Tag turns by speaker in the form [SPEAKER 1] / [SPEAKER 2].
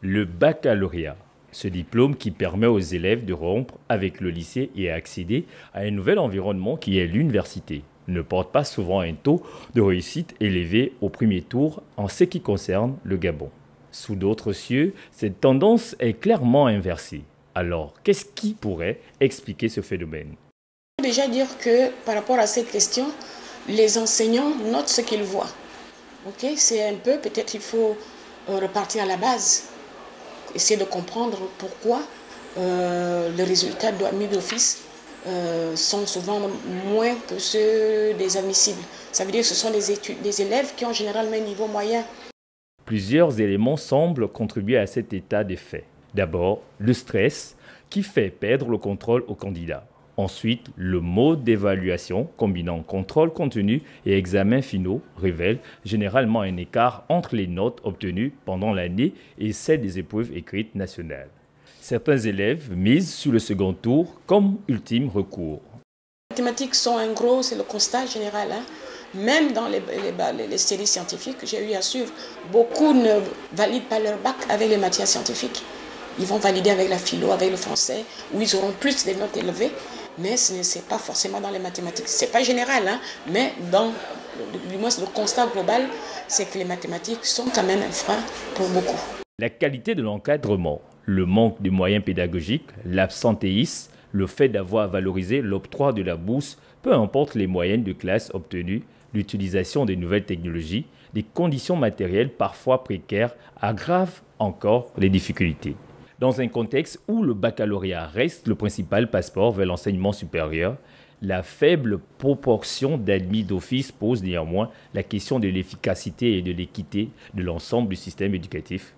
[SPEAKER 1] Le baccalauréat, ce diplôme qui permet aux élèves de rompre avec le lycée et accéder à un nouvel environnement qui est l'université, ne porte pas souvent un taux de réussite élevé au premier tour en ce qui concerne le Gabon. Sous d'autres cieux, cette tendance est clairement inversée. Alors, qu'est-ce qui pourrait expliquer ce phénomène?
[SPEAKER 2] Je peux déjà dire que par rapport à cette question, les enseignants notent ce qu'ils voient. C'est un peu, peut-être il faut repartir à la base, essayer de comprendre pourquoi les résultats admis d'office sont souvent moins que ceux des admissibles. Ça veut dire que ce sont des élèves qui ont généralement un niveau moyen.
[SPEAKER 1] Plusieurs éléments semblent contribuer à cet état des faits. D'abord, le stress qui fait perdre le contrôle au candidat. Ensuite, le mode d'évaluation combinant contrôle continu et examens finaux révèle généralement un écart entre les notes obtenues pendant l'année et celles des épreuves écrites nationales. Certains élèves misent sur le second tour comme ultime recours.
[SPEAKER 2] Les mathématiques sont un gros, c'est le constat général. Même dans les séries scientifiques que j'ai eu à suivre, beaucoup ne valident pas leur bac avec les matières scientifiques. Ils vont valider avec la philo, avec le français, où ils auront plus des notes élevées, mais ce n'est pas forcément dans les mathématiques. Ce n'est pas général, mais du moins le constat global, c'est que les mathématiques sont quand même un frein pour beaucoup.
[SPEAKER 1] La qualité de l'encadrement, le manque de moyens pédagogiques, l'absentéisme, le fait d'avoir valorisé l'octroi de la bourse, peu importe les moyennes de classe obtenues, l'utilisation des nouvelles technologies, des conditions matérielles parfois précaires aggravent encore les difficultés. Dans un contexte où le baccalauréat reste le principal passeport vers l'enseignement supérieur, la faible proportion d'admis d'office pose néanmoins la question de l'efficacité et de l'équité de l'ensemble du système éducatif.